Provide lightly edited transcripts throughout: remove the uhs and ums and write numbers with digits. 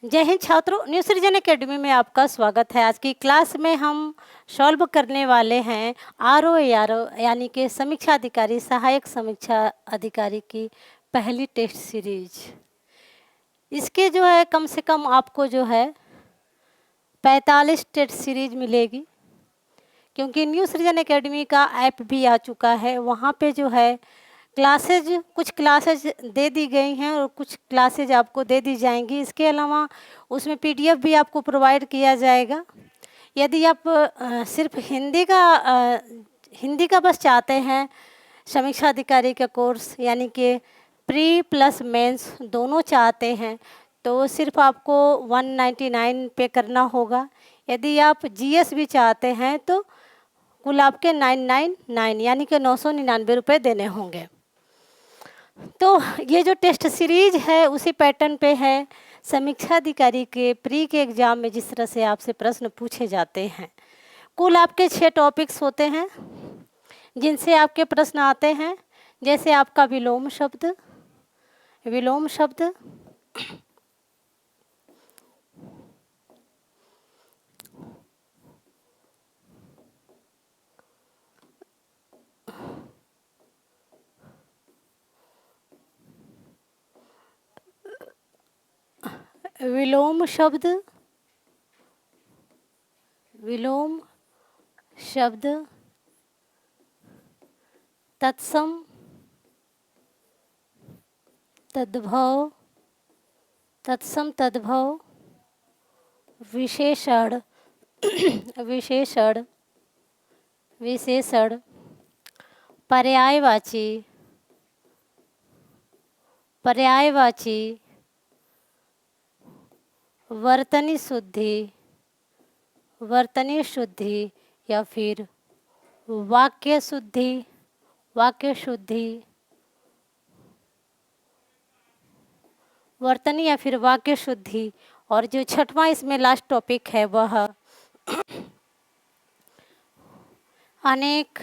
जय हिंद छात्रों, न्यू सृजन एकेडमी में आपका स्वागत है। आज की क्लास में हम सॉल्व करने वाले हैं आरओ यानी कि समीक्षा अधिकारी सहायक समीक्षा अधिकारी की पहली टेस्ट सीरीज। इसके जो है कम से कम आपको जो है 45 टेस्ट सीरीज मिलेगी, क्योंकि न्यू सृजन एकेडमी का ऐप भी आ चुका है। वहाँ पे जो है कुछ क्लासेज दे दी गई हैं और कुछ क्लासेज आपको दे दी जाएंगी। इसके अलावा उसमें पीडीएफ भी आपको प्रोवाइड किया जाएगा। यदि आप सिर्फ हिंदी का बस चाहते हैं समीक्षा अधिकारी का कोर्स, यानी कि प्री प्लस मेंस दोनों चाहते हैं, तो सिर्फ आपको 199 पे करना होगा। यदि आप जीएस भी चाहते हैं तो कुल आपके 999 यानी कि 999 रुपये देने होंगे। तो ये जो टेस्ट सीरीज है उसी पैटर्न पे है। समीक्षा अधिकारी के प्री के एग्ज़ाम में जिस तरह से आपसे प्रश्न पूछे जाते हैं, कुल आपके 6 टॉपिक्स होते हैं जिनसे आपके प्रश्न आते हैं। जैसे आपका विलोम शब्द, विलोम शब्द, तत्सम, तद्भव, विशेषण, पर्यायवाची, वर्तनी शुद्धि या फिर वाक्य शुद्धि, वर्तनी या फिर वाक्य शुद्धि। और जो छठवां इसमें लास्ट टॉपिक है वह अनेक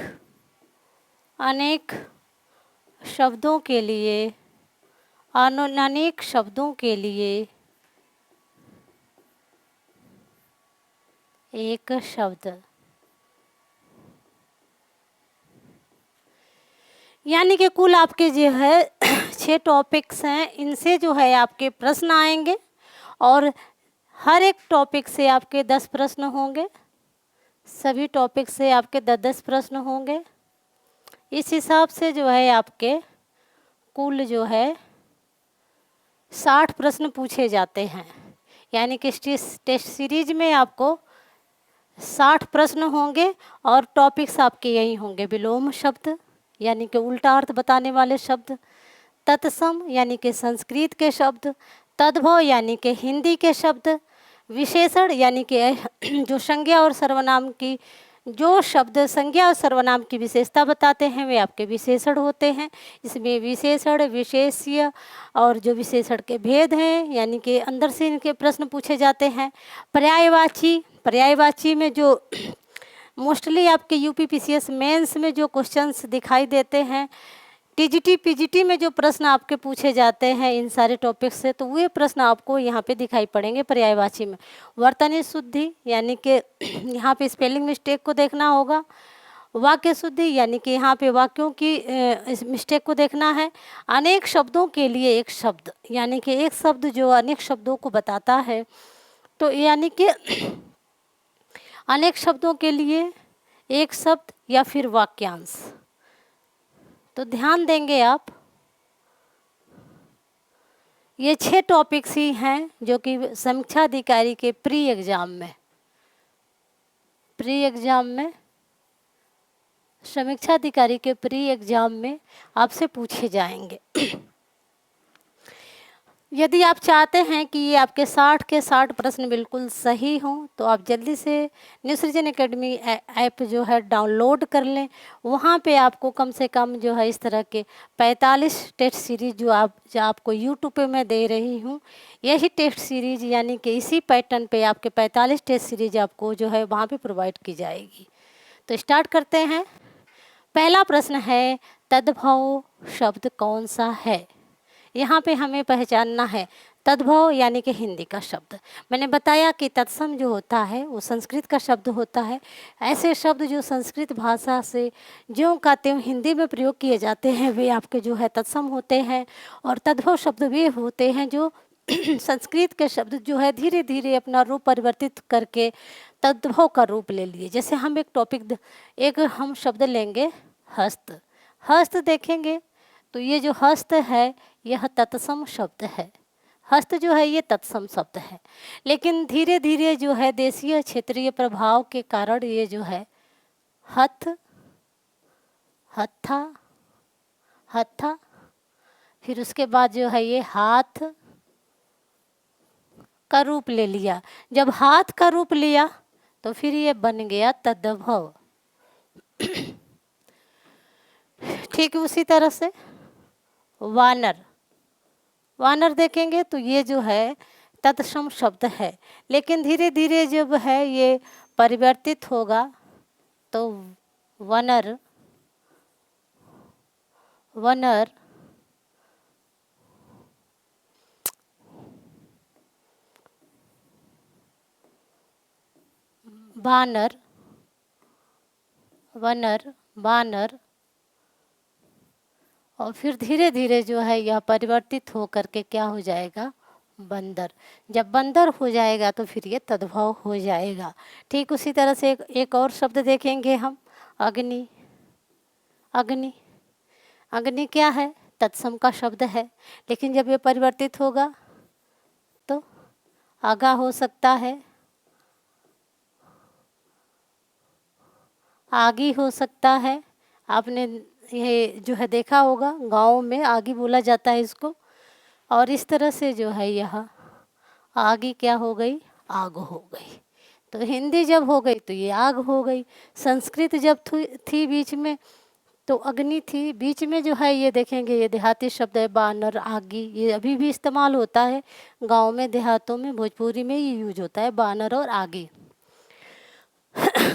शब्दों के लिए एक शब्द, यानी कि कुल आपके जो है 6 टॉपिक्स हैं। इनसे जो है आपके प्रश्न आएंगे और हर एक टॉपिक से आपके 10 प्रश्न होंगे। सभी टॉपिक से आपके 10-10 प्रश्न होंगे। इस हिसाब से जो है आपके कुल जो है 60 प्रश्न पूछे जाते हैं। यानी कि टेस्ट सीरीज में आपको 60 प्रश्न होंगे और टॉपिक्स आपके यही होंगे। विलोम शब्द यानी कि उल्टा अर्थ बताने वाले शब्द, तत्सम यानी कि संस्कृत के शब्द, तद्भव यानी कि हिंदी के शब्द, विशेषण यानी कि जो संज्ञा और सर्वनाम की संज्ञा और सर्वनाम की विशेषता बताते हैं वे आपके विशेषण होते हैं। इसमें विशेषण, विशेष्य और जो विशेषण के भेद हैं यानी कि अंदर से इनके प्रश्न पूछे जाते हैं। पर्यायवाची में जो मोस्टली आपके यूपीपीसीएस मेंस में जो क्वेश्चंस दिखाई देते हैं, टीजीटी पीजीटी में जो प्रश्न आपके पूछे जाते हैं इन सारे टॉपिक्स से, तो वे प्रश्न आपको यहाँ पे दिखाई पड़ेंगे पर्यायवाची में। वर्तनी शुद्धि यानी कि यहाँ पे स्पेलिंग मिस्टेक को देखना होगा। वाक्य शुद्धि यानी कि यहाँ पे वाक्यों की इस मिस्टेक को देखना है। अनेक शब्दों के लिए एक शब्द, यानी कि एक शब्द जो अनेक शब्दों को बताता है, तो यानी कि अनेक शब्दों के लिए एक शब्द या फिर वाक्यांश। तो ध्यान देंगे आप, ये 6 टॉपिक्स ही हैं जो कि समीक्षा अधिकारी के प्री एग्ज़ाम में समीक्षा अधिकारी के प्री एग्ज़ाम में आपसे पूछे जाएंगे। यदि आप चाहते हैं कि ये आपके 60 के 60 प्रश्न बिल्कुल सही हों, तो आप जल्दी से न्यू सृजन एकेडमी ऐप जो है डाउनलोड कर लें। वहाँ पे आपको कम से कम जो है इस तरह के 45 टेस्ट सीरीज जो आपको यूट्यूब पे मैं दे रही हूँ, यही टेस्ट सीरीज यानी कि इसी पैटर्न पे आपके 45 टेस्ट सीरीज आपको जो है वहाँ पे प्रोवाइड की जाएगी। तो स्टार्ट करते हैं। पहला प्रश्न है, तद्भव शब्द कौन सा है? यहाँ पे हमें पहचानना है तद्भव यानी कि हिंदी का शब्द। मैंने बताया कि तत्सम जो होता है वो संस्कृत का शब्द होता है। ऐसे शब्द जो संस्कृत भाषा से ज्यों का त्यों हिंदी में प्रयोग किए जाते हैं वे आपके जो है तत्सम होते हैं। और तद्भव शब्द वे होते हैं जो संस्कृत के शब्द जो है धीरे धीरे अपना रूप परिवर्तित करके तद्भव का रूप ले लिए। जैसे हम एक हम शब्द लेंगे हस्त। हस्त देखेंगे तो ये जो हस्त है यह तत्सम शब्द है। हस्त जो है ये तत्सम शब्द है, लेकिन धीरे धीरे जो है देशीय क्षेत्रीय प्रभाव के कारण ये जो है हथ, हत्था, हत्था, फिर उसके बाद जो है ये हाथ का रूप ले लिया। जब हाथ का रूप लिया तो फिर ये बन गया तद्भव। ठीक उसी तरह से वानर, वानर देखेंगे तो ये जो है तत्सम शब्द है, लेकिन धीरे धीरे जब है ये परिवर्तित होगा तो वनर, वनर, बानर, वनर, बानर, और फिर धीरे धीरे जो है यह परिवर्तित हो करके क्या हो जाएगा बंदर। जब बंदर हो जाएगा तो फिर ये तद्भव हो जाएगा। ठीक उसी तरह से एक और शब्द देखेंगे हम, अग्नि। अग्नि, अग्नि क्या है तत्सम का शब्द है, लेकिन जब ये परिवर्तित होगा तो आगा हो सकता है, आगी हो सकता है। आपने ये जो है देखा होगा गाँव में आगी बोला जाता है इसको। और इस तरह से जो है यह आगी क्या हो गई आग हो गई। तो हिंदी जब हो गई तो ये आग हो गई। संस्कृत जब थी बीच में तो अग्नि थी। बीच में जो है ये देखेंगे ये देहाती शब्द है बानर, आगी, ये अभी भी इस्तेमाल होता है गांव में, देहातों में, भोजपुरी में ये यूज होता है बानर और आगी।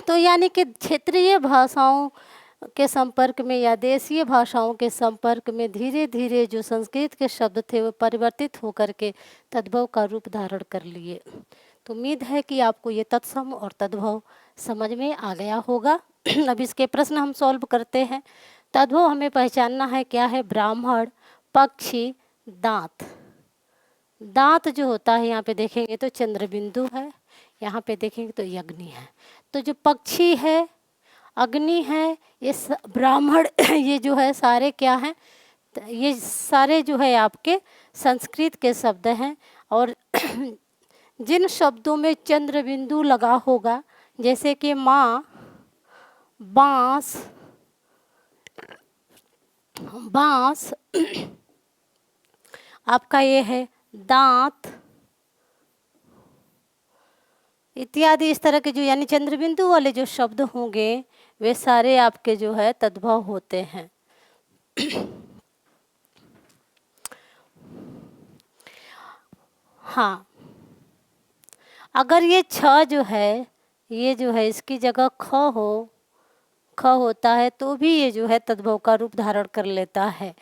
तो यानी कि क्षेत्रीय भाषाओं के संपर्क में या देशीय भाषाओं के संपर्क में धीरे धीरे जो संस्कृत के शब्द थे वो परिवर्तित होकर के तद्भव का रूप धारण कर लिए। तो उम्मीद है कि आपको ये तत्सम और तद्भव समझ में आ गया होगा। अब इसके प्रश्न हम सॉल्व करते हैं। तद्भव हमें पहचानना है क्या है, ब्राह्मण, पक्षी, दांत। दांत जो होता है यहाँ पे देखेंगे तो चंद्र बिंदु है, यहाँ पे देखेंगे तो ये अग्नि है। तो जो पक्षी है, अग्नि है, ये ब्राह्मण ये जो है सारे क्या हैं, ये सारे जो है आपके संस्कृत के शब्द हैं। और जिन शब्दों में चंद्र बिंदु लगा होगा जैसे कि माँ, बांस, बांस आपका ये है दांत इत्यादि, इस तरह के जो यानी चंद्र बिंदु वाले जो शब्द होंगे वे सारे आपके जो है तद्भव होते हैं। हाँ, अगर ये छ जो है ये जो है इसकी जगह ख होता है तो भी ये जो है तद्भव का रूप धारण कर लेता है।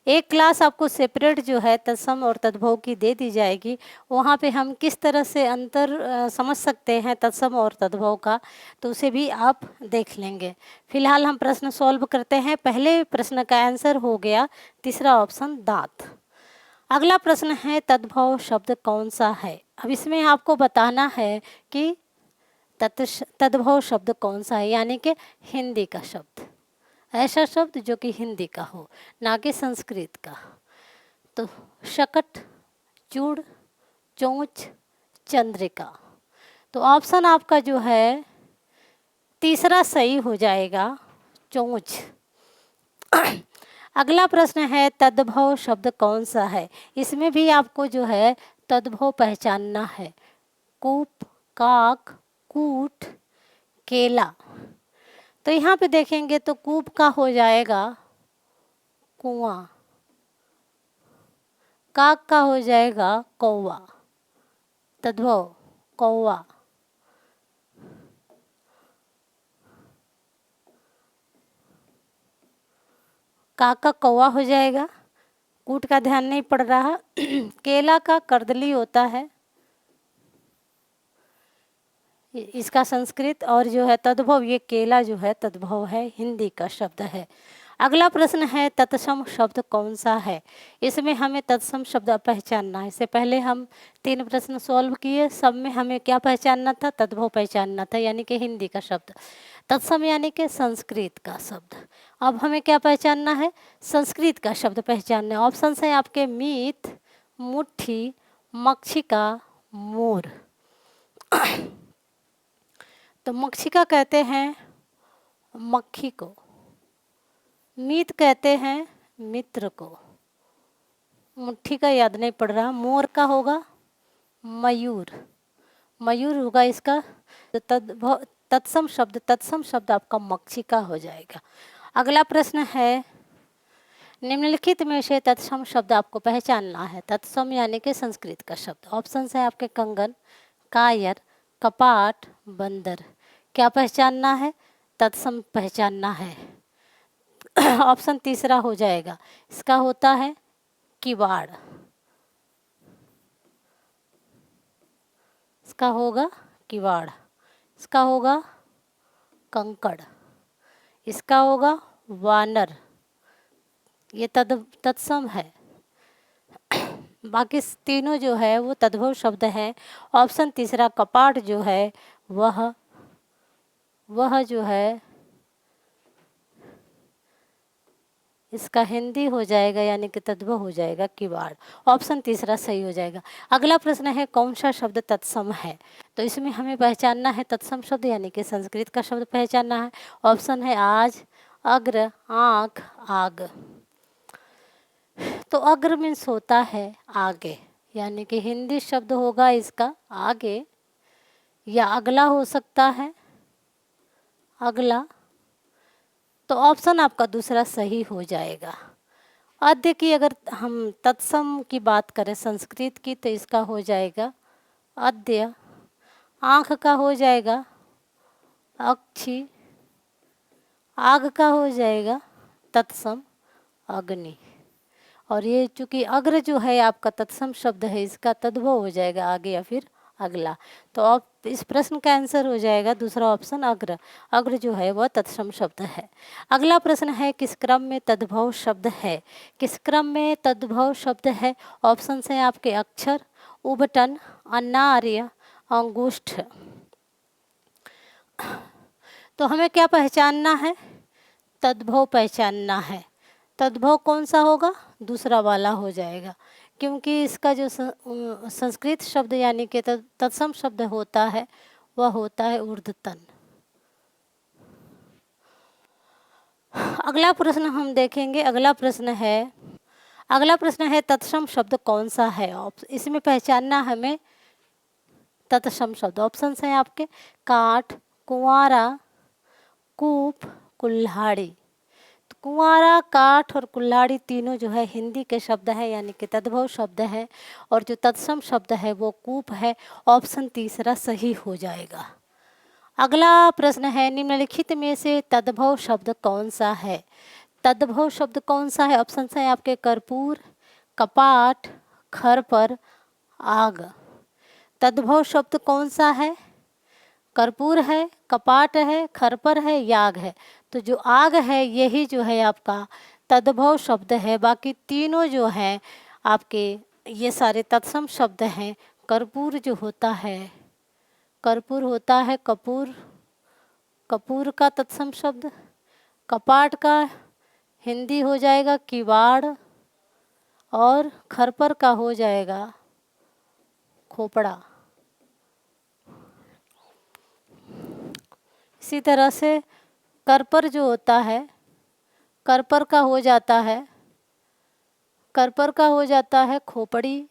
एक क्लास आपको सेपरेट जो है तत्सम और तद्भव की दे दी जाएगी, वहाँ पे हम किस तरह से अंतर समझ सकते हैं तत्सम और तद्भव का, तो उसे भी आप देख लेंगे। फिलहाल हम प्रश्न सॉल्व करते हैं। पहले प्रश्न का आंसर हो गया तीसरा ऑप्शन दांत। अगला प्रश्न है तद्भव शब्द कौन सा है। अब इसमें आपको बताना है कि तद्भव शब्द कौन सा है, यानी कि हिंदी का शब्द, ऐसा शब्द जो कि हिंदी का हो ना कि संस्कृत का। तो शकट, चूड़, चोंच, चंद्रिका। तो ऑप्शन आपका जो है तीसरा सही हो जाएगा, चोंच। अगला प्रश्न है तद्भव शब्द कौन सा है। इसमें भी आपको जो है तद्भव पहचानना है। कूप, काक, कूट, केला। तो यहाँ पे देखेंगे तो कूप का हो जाएगा कुआं, काक का हो जाएगा कौवा, तद्भव कौवा। काक का कौवा हो जाएगा। कूट का ध्यान नहीं पड़ रहा। केला का कर्दली होता है, इसका संस्कृत और जो है तद्भव, ये केला जो है तद्भव है, हिंदी का शब्द है। अगला प्रश्न है तत्सम शब्द कौन सा है। इसमें हमें तत्सम शब्द पहचानना है। इससे पहले हम 3 प्रश्न सॉल्व किए, सब में हमें क्या पहचानना था, तद्भव पहचानना था, यानी कि हिंदी का शब्द। तत्सम यानी कि संस्कृत का शब्द। अब हमें क्या पहचानना है, संस्कृत का शब्द पहचानना है। ऑप्शन है आपके मीत, मुट्ठी, मक्षिका, मोर। तो मक्षिका कहते हैं मक्खी को, मीत कहते हैं मित्र को, मुट्ठी का याद नहीं पड़ रहा, मोर का होगा मयूर, मयूर होगा इसका। तो तत्सम शब्द आपका मक्षिका हो जाएगा। अगला प्रश्न है निम्नलिखित में से तत्सम शब्द आपको पहचानना है। तत्सम यानी कि संस्कृत का शब्द। ऑप्शन है आपके कंगन, कायर, कपाट, बंदर। क्या पहचानना है, तत्सम पहचानना है। ऑप्शन तीसरा हो जाएगा, इसका होता है किवाड़, इसका होगा किवाड़, इसका होगा कंकड़, इसका होगा वानर। ये तत्सम है। बाकी तीनों जो है वो तद्भव शब्द हैं। ऑप्शन तीसरा कपाट जो है वह जो है इसका हिंदी हो जाएगा, यानी कि तद्भव हो जाएगा किवाड़। ऑप्शन तीसरा सही हो जाएगा। अगला प्रश्न है कौन सा शब्द तत्सम है। तो इसमें हमें पहचानना है तत्सम शब्द यानी कि संस्कृत का शब्द पहचानना है। ऑप्शन है आज, अग्र, आँख, आग। तो अग्र मीन्स होता है आगे, यानी कि हिंदी शब्द होगा इसका आगे या अगला हो सकता है, अगला। तो ऑप्शन आपका दूसरा सही हो जाएगा। आद्य की अगर हम तत्सम की बात करें संस्कृत की तो इसका हो जाएगा आद्य। आँख का हो जाएगा अक्षी, आग का हो जाएगा तत्सम अग्नि। और ये चूँकि अग्र जो है आपका तत्सम शब्द है, इसका तद्भव हो जाएगा आगे या फिर अगला। तो आप इस प्रश्न का आंसर हो जाएगा दूसरा ऑप्शन अग्र। अग्र जो है वह तत्सम शब्द है। अगला प्रश्न है किस क्रम में तद्भव शब्द है। किस क्रम में तद्भव शब्द है। ऑप्शन है आपके अक्षर, उबटन, अनार्य, अंगुष्ठ। तो हमें क्या पहचानना है, तद्भव पहचानना है। तद्भव कौन सा होगा, दूसरा वाला हो जाएगा, क्योंकि इसका जो संस्कृत शब्द यानी कि तत्सम शब्द होता है वह होता है ऊर्ध्वतन। अगला प्रश्न हम देखेंगे। अगला प्रश्न है तत्सम शब्द कौन सा है। इसमें पहचानना हमें तत्सम शब्द। ऑप्शन है आपके काठ, कुंवारा, कूप, कुल्हाड़ी। तो कुंवारा, काठ और कुल्हाड़ी तीनों जो है हिंदी के शब्द है, यानी कि तद्भव शब्द है। और जो तत्सम शब्द है वो कूप है। ऑप्शन तीसरा सही हो जाएगा। अगला प्रश्न है निम्नलिखित में से तद्भव शब्द कौन सा है। तद्भव शब्द कौन सा है। ऑप्शन है आपके कर्पूर, कपाट, खरपर, आग। तद्भव शब्द कौन सा है, कर्पूर है, कपाट है, खरपर है, याग है। तो जो आग है यही जो है आपका तद्भव शब्द है। बाकी तीनों जो हैं आपके ये सारे तत्सम शब्द हैं। कर्पूर जो होता है, कर्पूर होता है कपूर, कपूर का तत्सम शब्द। कपाट का हिंदी हो जाएगा किवाड़ और खरपर का हो जाएगा खोपड़ा। इसी तरह से करपर जो होता है, करपर का हो जाता है, करपर का हो जाता है खोपड़ी।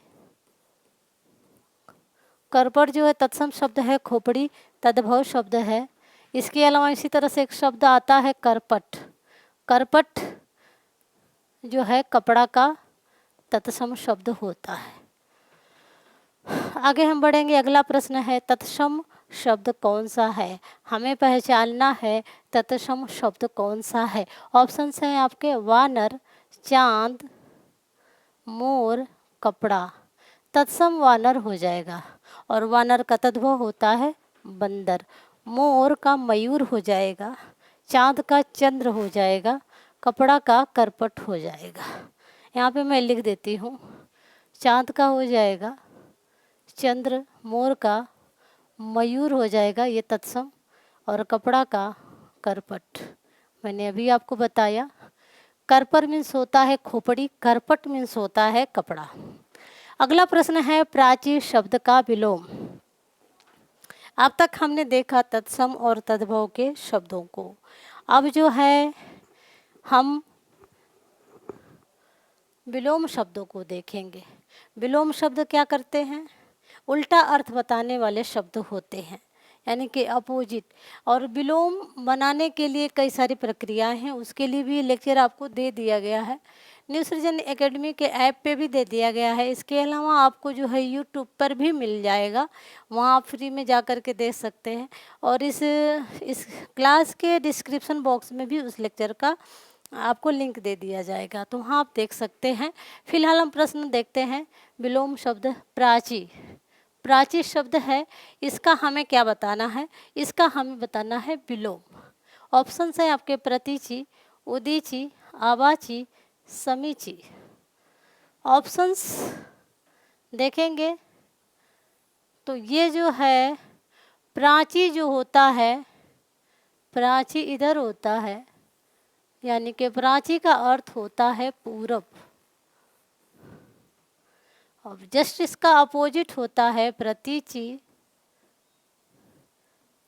करपर जो है तत्सम शब्द है, खोपड़ी तद्भव शब्द है। इसके अलावा इसी तरह से एक शब्द आता है करपट। करपट जो है कपड़ा का तत्सम शब्द होता है। आगे हम बढ़ेंगे। अगला प्रश्न है तत्सम शब्द कौन सा है। हमें पहचानना है तत्सम शब्द कौन सा है। ऑप्शन हैं आपके वानर, चांद, मोर कपड़ा, तत्सम वानर हो जाएगा और वानर का तद्भव होता है बंदर। मोर का मयूर हो जाएगा, चांद का चंद्र हो जाएगा, कपड़ा का करपट हो जाएगा। यहाँ पे मैं लिख देती हूँ, चांद का हो जाएगा, चंद्र, मोर का, मयूर हो जाएगा ये तत्सम, और कपड़ा का करपट। मैंने अभी आपको बताया, करपर मीन्स होता है खोपड़ी, करपट मीन्स होता है कपड़ा। अगला प्रश्न है प्राची शब्द का विलोम। अब तक हमने देखा तत्सम और तद्भव के शब्दों को। अब जो है हम विलोम शब्दों को देखेंगे। विलोम शब्द क्या करते हैं? उल्टा अर्थ बताने वाले शब्द होते हैं, यानी कि अपोजिट। और विलोम बनाने के लिए कई सारी प्रक्रियाएं हैं, उसके लिए भी लेक्चर आपको दे दिया गया है, न्यू सृजन एकेडमी के ऐप पे भी दे दिया गया है। इसके अलावा आपको जो है यूट्यूब पर भी मिल जाएगा, वहाँ आप फ्री में जा कर के देख सकते हैं। और इस क्लास के डिस्क्रिप्शन बॉक्स में भी उस लेक्चर का आपको लिंक दे दिया जाएगा, तो वहाँ आप देख सकते हैं। फिलहाल हम प्रश्न देखते हैं। विलोम शब्द प्राची, प्राची शब्द है, इसका हमें क्या बताना है? इसका हमें बताना है विलोम। ऑप्शन है आपके प्रतीचि, उदीची, आवाची, समीची। ऑप्शंस देखेंगे तो ये जो है प्राची जो होता है, प्राची इधर होता है, यानी कि प्राची का अर्थ होता है पूरब। अब जस्ट इसका अपोजिट होता है प्रतीचि।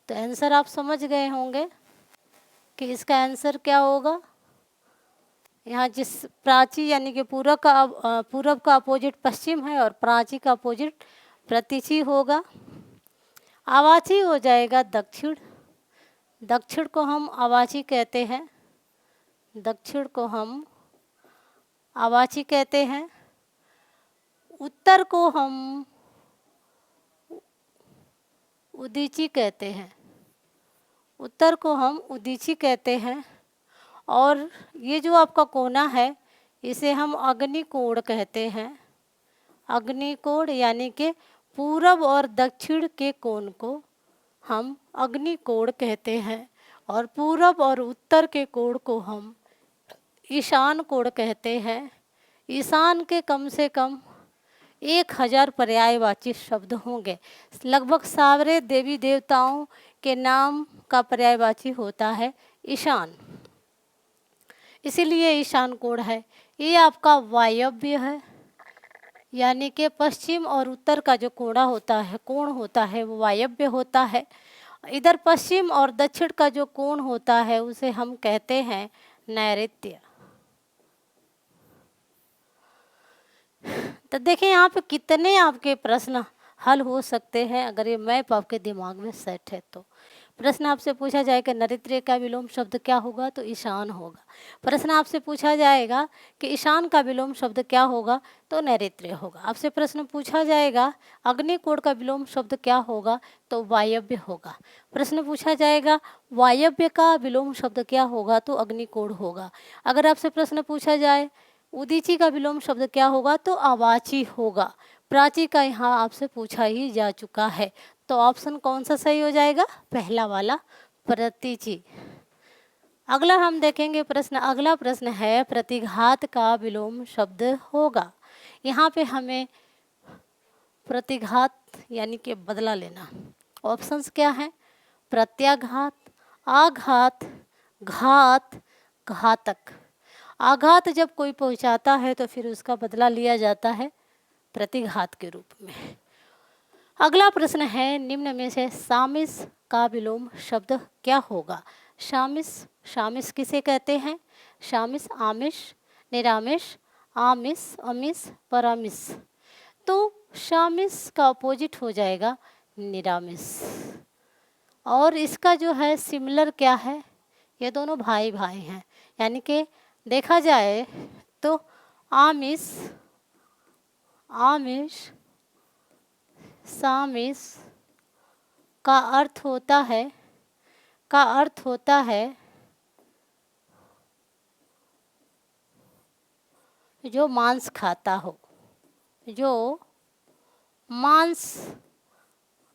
तो आंसर आप समझ गए होंगे कि इसका आंसर क्या होगा। यहाँ जिस प्राची यानी कि पूरब का अपोजिट पश्चिम है और प्राची का अपोजिट प्रतीचि होगा। आवाची हो जाएगा दक्षिण, दक्षिण को हम आवाची कहते हैं, दक्षिण को हम आवाची कहते हैं। उत्तर को हम उदीची कहते हैं, उत्तर को हम उदीची कहते हैं। और ये जो आपका कोना है इसे हम अग्निकोण कहते हैं। अग्निकोण यानी कि पूरब और दक्षिण के कोण को हम अग्निकोण कहते हैं, और पूरब और उत्तर के कोण को हम ईशान कोण कहते हैं। ईशान के कम से कम 1000 पर्यायवाची शब्द होंगे। लगभग सारे देवी देवताओं के नाम का पर्यायवाची होता है ईशान, इसीलिए ईशान कोण है। ये आपका वायव्य है, यानी कि पश्चिम और उत्तर का जो कोण होता है वो वायव्य होता है। इधर पश्चिम और दक्षिण का जो कोण होता है उसे हम कहते हैं नैऋत्य। तो देखिए यहाँ पे कितने आपके प्रश्न हल हो सकते हैं अगर ये मैप आपके दिमाग में सेट है तो। प्रश्न आपसे पूछा जाएगा नैऋत्य का विलोम शब्द क्या होगा, तो ईशान होगा। प्रश्न आपसे पूछा जाएगा कि ईशान का विलोम शब्द क्या होगा, तो नैऋत्य होगा। आपसे प्रश्न पूछा जाएगा अग्निकोण का विलोम शब्द क्या होगा, तो वायव्य होगा। प्रश्न पूछा जाएगा वायव्य का विलोम शब्द क्या होगा, तो अग्निकोण होगा। अगर आपसे प्रश्न पूछा जाए उदीची का विलोम शब्द क्या होगा, तो आवाची होगा। प्राची का यहाँ आपसे पूछा ही जा चुका है, तो ऑप्शन कौन सा सही हो जाएगा? पहला वाला, प्रतीचि। अगला हम देखेंगे प्रश्न। अगला प्रश्न है प्रतिघात का विलोम शब्द होगा। यहाँ पे हमें प्रतिघात यानी कि बदला लेना। ऑप्शंस क्या है? प्रत्याघात, आघात, घात, घातक। आघात जब कोई पहुंचाता है तो फिर उसका बदला लिया जाता है प्रतिघात के रूप में। अगला प्रश्न है निम्न में से सामिस का विलोम शब्द क्या होगा? शामिस, शामिस किसे कहते हैं? शामिस आमिष, निरामिष, आमिष, अमिष, परामिष। तो शामिस का अपोजिट हो जाएगा निरामिष। और इसका जो है सिमिलर क्या है? ये दोनों भाई भाई हैं, यानी कि देखा जाए तो आमिष, आमिष, सामिस का अर्थ होता है जो मांस खाता हो, जो मांस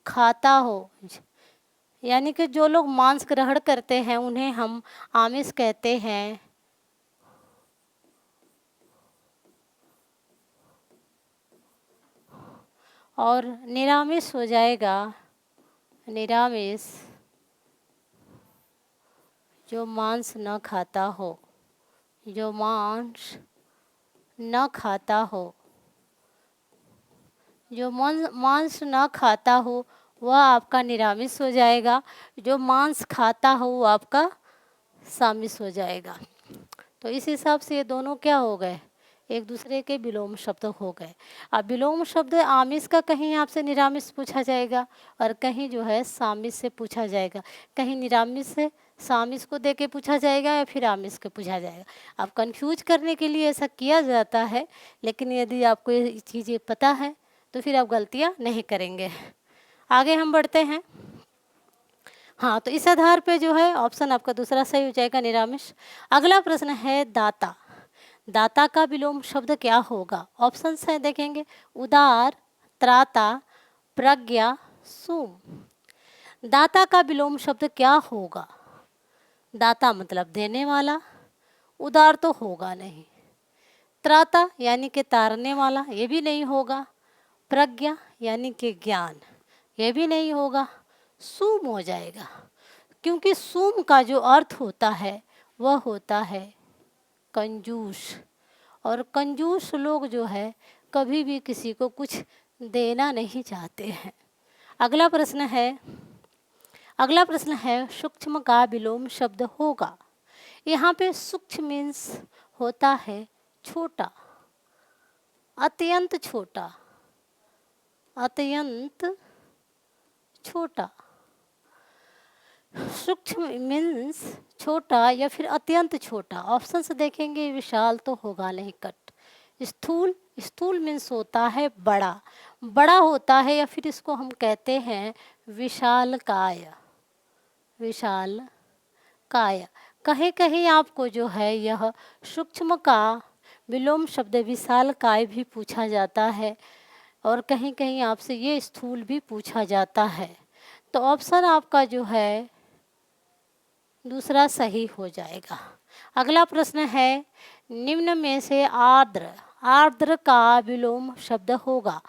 खाता हो, यानी कि जो लोग मांस ग्रहण करते हैं उन्हें हम आमिष कहते हैं। और निरामिष हो जाएगा निरामिष, जो मांस न खाता हो, जो मांस न खाता हो, जो मांस न खाता हो वह आपका निरामिष हो जाएगा। जो मांस खाता हो वो आपका सामिष हो जाएगा। तो इस हिसाब से ये दोनों क्या हो गए, एक दूसरे के विलोम शब्द हो गए। अब विलोम शब्द आमिष का कहीं आपसे निरामिष पूछा जाएगा और कहीं जो है सामिष से पूछा जाएगा, कहीं निरामिष से सामिष को दे के पूछा जाएगा या फिर आमिष को पूछा जाएगा। अब कंफ्यूज करने के लिए ऐसा किया जाता है, लेकिन यदि आपको ये चीज़ें पता है तो फिर आप गलतियाँ नहीं करेंगे। आगे हम बढ़ते हैं। हाँ, तो इस आधार पे जो है ऑप्शन आपका दूसरा सही हो जाएगा, निरामिष। अगला प्रश्न है दाता। दाता का विलोम शब्द क्या होगा? ऑप्शंस है देखेंगे, उदार, त्राता, प्रज्ञा, सूम। दाता का विलोम शब्द क्या होगा? दाता मतलब देने वाला, उदार तो होगा नहीं, त्राता यानी कि तारने वाला ये भी नहीं होगा, प्रज्ञा यानी कि ज्ञान ये भी नहीं होगा, सूम हो जाएगा। क्योंकि सूम का जो अर्थ होता है वह होता है कंजूस, और कंजूस लोग जो है कभी भी किसी को कुछ देना नहीं चाहते हैं। अगला प्रश्न है सूक्ष्म का विलोम शब्द होगा। यहाँ पे सूक्ष्म मीन्स होता है छोटा, अत्यंत छोटा, अत्यंत छोटा। सूक्ष्म मीन्स छोटा या फिर अत्यंत छोटा। ऑप्शन से देखेंगे, विशाल तो होगा नहीं, कट। स्थूल, स्थूल मीन्स होता है बड़ा, बड़ा होता है, या फिर इसको हम कहते हैं विशालकाय, विशालकाय। कहीं कहीं आपको जो है यह सूक्ष्म का विलोम शब्द विशालकाय भी पूछा जाता है, और कहीं कहीं आपसे ये स्थूल भी पूछा जाता है। तो ऑप्शन आपका जो है दूसरा सही हो जाएगा। अगला प्रश्न है निम्न में से आर्द्र, आर्द्र का विलोम शब्द होगा।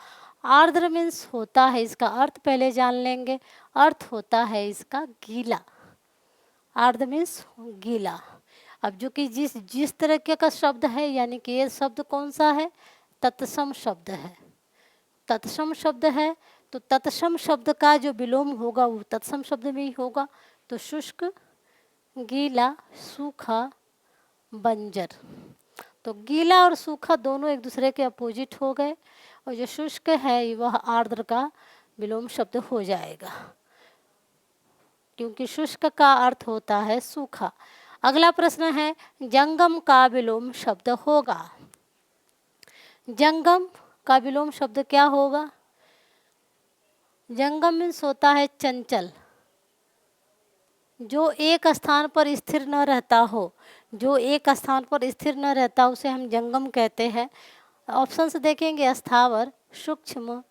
आर्द्र मीन्स होता है, इसका अर्थ पहले जान लेंगे, अर्थ होता है इसका गीला। आर्द्र मीन्स गीला। अब जो कि जिस तरह का शब्द है, यानी कि ये शब्द कौन सा है, तत्सम शब्द है, तत्सम शब्द है। तो तत्सम शब्द का जो विलोम होगा वो तत्सम शब्द में ही होगा। तो शुष्क, गीला, सूखा, बंजर। तो गीला और सूखा दोनों एक दूसरे के अपोजिट हो गए, और जो शुष्क है वह आर्द्र का विलोम शब्द हो जाएगा, क्योंकि शुष्क का अर्थ होता है सूखा। अगला प्रश्न है जंगम का विलोम शब्द होगा। जंगम का विलोम शब्द क्या होगा? जंगम मीन्स होता है चंचल, जो एक स्थान पर स्थिर न रहता हो, जो एक स्थान पर स्थिर न रहता उसे हम जंगम कहते हैं। ऑप्शंस देखेंगे, स्थावर, सूक्ष्म,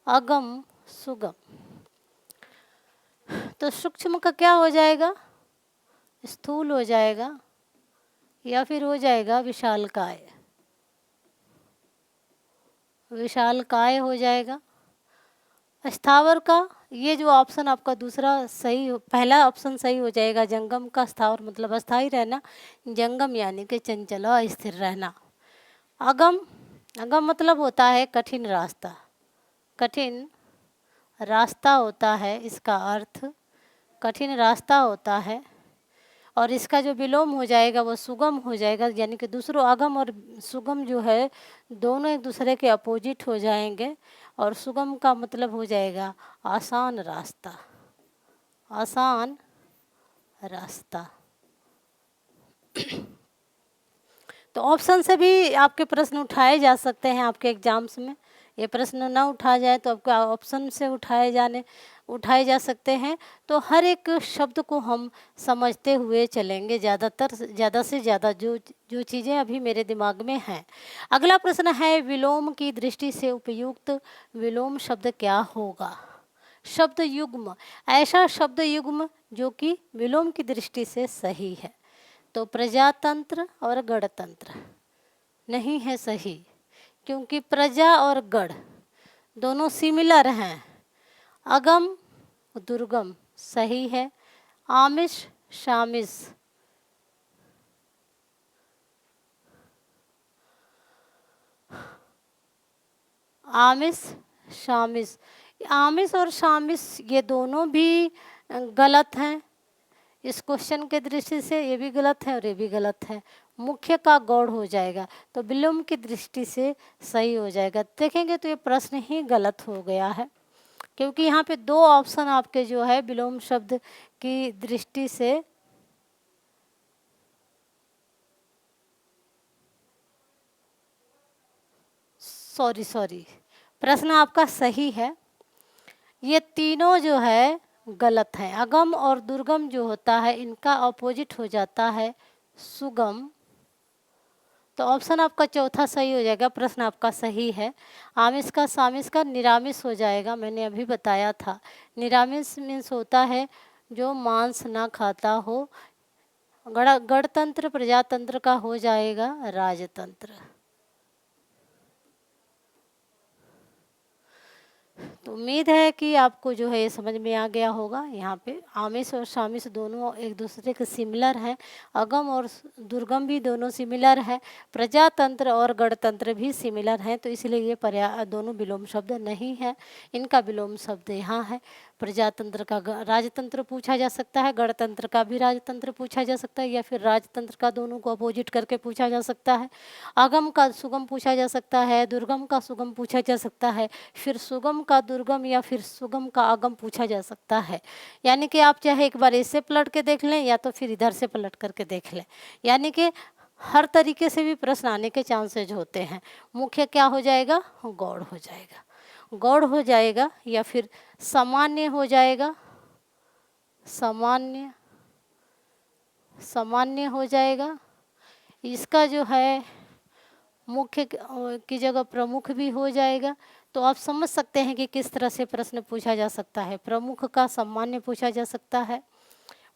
अगम, सुगम। तो सूक्ष्म का क्या हो जाएगा? स्थूल हो जाएगा, या फिर हो जाएगा विशालकाय, विशालकाय हो जाएगा। स्थावर का ये जो ऑप्शन आपका दूसरा सही, पहला ऑप्शन सही हो जाएगा, जंगम का स्थावर मतलब अस्थाई रहना, जंगम यानी कि चंचल अस्थिर रहना। अगम, अगम मतलब होता है कठिन रास्ता, कठिन रास्ता होता है, इसका अर्थ कठिन रास्ता होता है। और इसका जो विलोम हो जाएगा वो सुगम हो जाएगा, यानी कि दूसरों अगम और सुगम जो है दोनों एक दूसरे के अपोजिट हो जाएंगे, और सुगम का मतलब हो जाएगा आसान रास्ता, आसान रास्ता। तो ऑप्शन से भी आपके प्रश्न उठाए जा सकते हैं आपके एग्जाम्स में, ये प्रश्न ना उठाया जाए तो आपको ऑप्शन से उठाए जा सकते हैं। तो हर एक शब्द को हम समझते हुए चलेंगे, ज़्यादा से ज़्यादा जो जो चीज़ें अभी मेरे दिमाग में हैं। अगला प्रश्न है, विलोम की दृष्टि से उपयुक्त विलोम शब्द क्या होगा? शब्द युग्म, ऐसा शब्द युग्म जो कि विलोम की दृष्टि से सही है। तो प्रजातंत्र और गणतंत्र नहीं है सही, क्योंकि प्रजा और गढ़ दोनों सिमिलर हैं। अगम दुर्गम सही है। आमिष शामिश आमिष शामिश आमिष और शामिश ये दोनों भी गलत हैं। इस क्वेश्चन के दृष्टि से ये भी गलत है और ये भी गलत है। मुख्य का गौड़ हो जाएगा, तो विलोम की दृष्टि से सही हो जाएगा। देखेंगे तो ये प्रश्न ही गलत हो गया है, क्योंकि यहाँ पे दो ऑप्शन आपके जो है विलोम शब्द की दृष्टि से सॉरी प्रश्न आपका सही है। ये तीनों जो है गलत है। अगम और दुर्गम जो होता है इनका अपोजिट हो जाता है सुगम। तो ऑप्शन आपका चौथा सही हो जाएगा। प्रश्न आपका सही है। आमिष का सामिष का निरामिष हो जाएगा, मैंने अभी बताया था। निरामिष मीन्स होता है जो मांस ना खाता हो। गणतंत्र प्रजातंत्र का हो जाएगा राजतंत्र। तो उम्मीद है कि आपको जो है ये समझ में आ गया होगा। यहाँ पे आमिष और शामिष दोनों एक दूसरे के सिमिलर हैं। अगम और दुर्गम भी दोनों सिमिलर हैं। प्रजातंत्र और गणतंत्र भी सिमिलर हैं। तो इसलिए ये दोनों विलोम शब्द नहीं है। इनका विलोम शब्द यहाँ है। प्रजातंत्र का राजतंत्र पूछा जा सकता है, गणतंत्र का भी राजतंत्र पूछा जा सकता है, या फिर राजतंत्र का दोनों को अपोजिट करके पूछा जा सकता है। अगम का सुगम पूछा जा सकता है, दुर्गम का सुगम पूछा जा सकता है, फिर सुगम का दुर्गम या फिर सुगम का अगम पूछा जा सकता है। यानी कि आप चाहे एक बार ऐसे पलट के देख लें या तो फिर इधर से पलट करके देख लें। यानी कि हर तरीके से भी प्रश्न आने के चांसेज होते हैं। मुख्य क्या हो जाएगा? गौड़ हो जाएगा। गौड़ हो जाएगा या फिर सामान्य हो जाएगा। सामान्य हो जाएगा। इसका जो है मुख्य की जगह प्रमुख भी हो जाएगा। तो आप समझ सकते हैं कि किस तरह से प्रश्न पूछा जा सकता है। प्रमुख का सामान्य पूछा जा सकता है,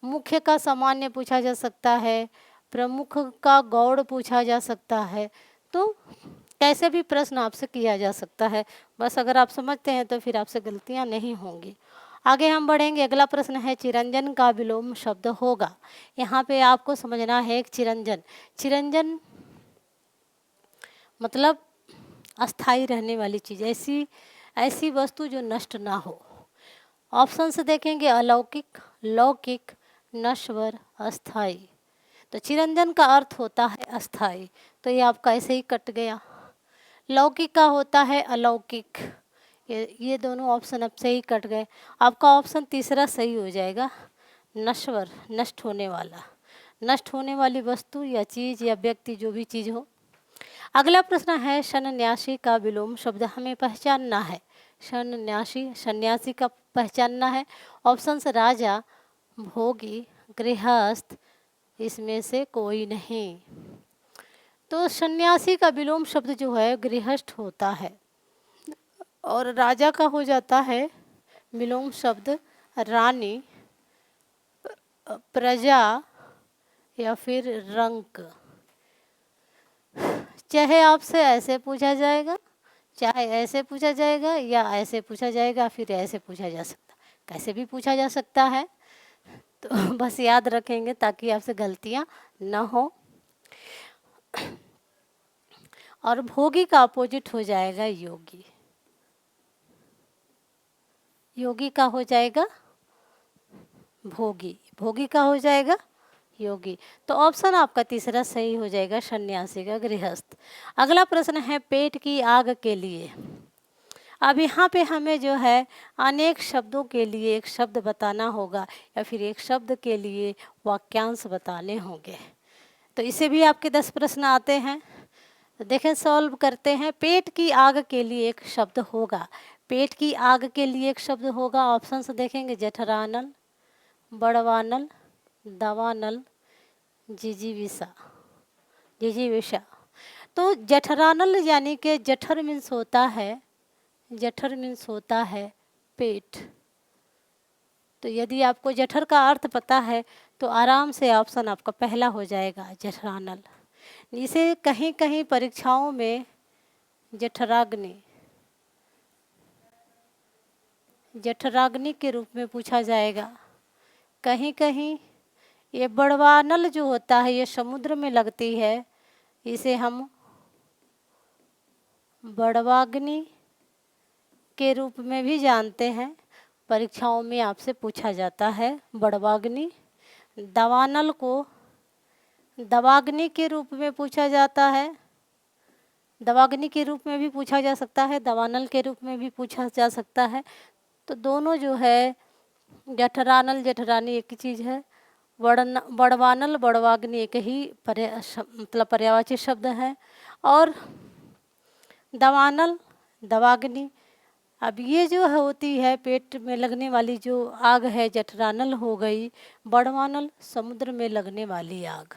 मुख्य का सामान्य पूछा जा सकता है, प्रमुख का गौड़ पूछा जा सकता है। तो कैसे भी प्रश्न आपसे किया जा सकता है। बस अगर आप समझते हैं तो फिर आपसे गलतियां नहीं होंगी। आगे हम बढ़ेंगे। अगला प्रश्न है, चिरंजन का विलोम शब्द होगा। यहाँ पे आपको समझना है एक चिरंजन मतलब अस्थाई रहने वाली चीज़, ऐसी वस्तु जो नष्ट ना हो। ऑप्शन से देखेंगे, अलौकिक, लौकिक, नश्वर, अस्थाई। तो चिरंजन का अर्थ होता है अस्थाई, तो ये आपका ऐसे ही कट गया। लौकिक का होता है अलौकिक, ये दोनों ऑप्शन अब से ही कट गए। आपका ऑप्शन तीसरा सही हो जाएगा, नश्वर, नष्ट होने वाला, नष्ट होने वाली वस्तु या चीज़ या व्यक्ति, जो भी चीज़ हो। अगला प्रश्न है, सन्यासी का विलोम शब्द हमें पहचानना है। सन्यासी का पहचानना है। ऑप्शन से राजा, भोगी, गृहस्थ, इसमें से कोई नहीं। तो सन्यासी का विलोम शब्द जो है गृहस्थ होता है, और राजा का हो जाता है विलोम शब्द रानी, प्रजा या फिर रंक। चाहे आपसे ऐसे पूछा जाएगा, चाहे ऐसे पूछा जाएगा, या ऐसे पूछा जाएगा, फिर ऐसे पूछा जा सकता, कैसे भी पूछा जा सकता है। तो बस याद रखेंगे ताकि आपसे गलतियां ना हो। और भोगी का अपोजिट हो जाएगा योगी। योगी का हो जाएगा भोगी, भोगी का हो जाएगा योगी। तो ऑप्शन आपका तीसरा सही हो जाएगा, सन्यासी का गृहस्थ। अगला प्रश्न है, पेट की आग के लिए। अब यहाँ पे हमें जो है अनेक शब्दों के लिए एक शब्द बताना होगा, या फिर एक शब्द के लिए वाक्यांश बताने होंगे। तो इसे भी आपके 10 प्रश्न आते हैं। तो देखें सॉल्व करते हैं। पेट की आग के लिए एक शब्द होगा, पेट की आग के लिए एक शब्द होगा। ऑप्शन से देखेंगे जठरानल, बड़वानल, दवानल, जिजीविषा, जिजीविषा। तो जठरानल यानी कि जठर मीन्स होता है, जठर मीन्स होता है पेट। तो यदि आपको जठर का अर्थ पता है तो आराम से ऑप्शन आपका पहला हो जाएगा, जठरानल। इसे कहीं कहीं परीक्षाओं में जठराग्नि, जठराग्नि के रूप में पूछा जाएगा। कहीं कहीं ये बड़वानल जो होता है ये समुद्र में लगती है, इसे हम बड़वाग्नि के रूप में भी जानते हैं। परीक्षाओं में आपसे पूछा जाता है बड़वाग्नि। दवानल को दवाग्नि के रूप में पूछा जाता है, दवाग्नि के रूप में भी पूछा जा सकता है, दवानल के रूप में भी पूछा जा सकता है। तो दोनों जो है जठरानल जठरानी एक ही चीज़ है। बड़वानल बड़वाग्नि एक ही मतलब पर्यायवाची शब्द है। और दवानल दवाग्नि, अब ये जो होती है पेट में लगने वाली जो आग है जठरानल हो गई। बड़वानल समुद्र में लगने वाली आग,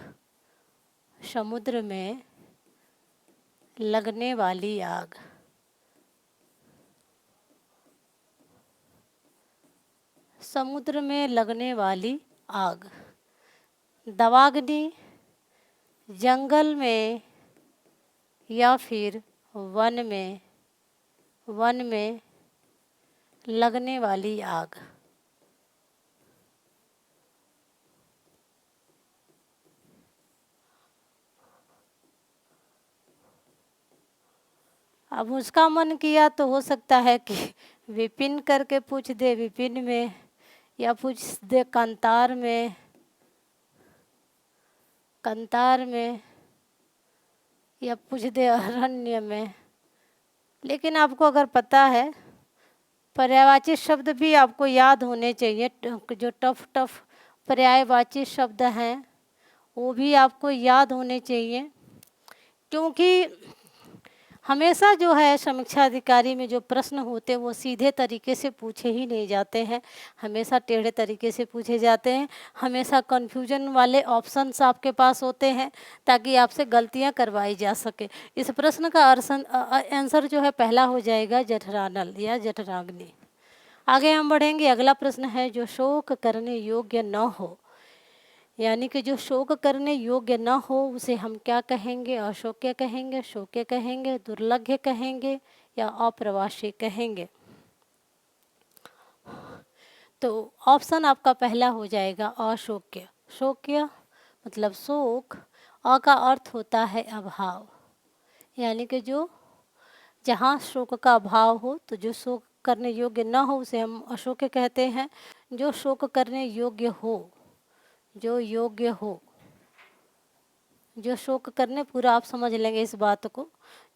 समुद्र में लगने वाली आग। समुद्र में लगने वाली आग। दवाग्नि जंगल में या फिर वन में लगने वाली आग। अब उसका मन किया तो हो सकता है कि विपिन करके पूछ दे, विपिन में, या पूछ दे कंतार में, कंतार में, या पूछ दे अरण्य में। लेकिन आपको अगर पता है पर्यायवाची शब्द भी आपको याद होने चाहिए, जो टफ टफ पर्यायवाची शब्द हैं वो भी आपको याद होने चाहिए। क्योंकि हमेशा जो है समीक्षा अधिकारी में जो प्रश्न होते हैं वो सीधे तरीके से पूछे ही नहीं जाते हैं, हमेशा टेढ़े तरीके से पूछे जाते हैं। हमेशा कन्फ्यूजन वाले ऑप्शंस आपके पास होते हैं ताकि आपसे गलतियां करवाई जा सके। इस प्रश्न का आंसर जो है पहला हो जाएगा जठरानल या जठराग्नि। आगे हम बढ़ेंगे। अगला प्रश्न है जो शोक करने योग्य न हो, यानी कि जो शोक करने योग्य न हो उसे हम क्या कहेंगे? अशोक्य कहेंगे, शोक्य कहेंगे, दुर्लभ्य कहेंगे या अप्रवासी कहेंगे? तो ऑप्शन आपका पहला हो जाएगा अशोक्य। शोक्य मतलब शोक, अ का अर्थ होता है अभाव, यानी कि जो जहाँ शोक का अभाव हो, तो जो शोक करने योग्य न हो उसे हम अशोक्य कहते हैं। जो शोक करने योग्य हो, जो योग्य हो, जो शोक करने, पूरा आप समझ लेंगे इस बात को,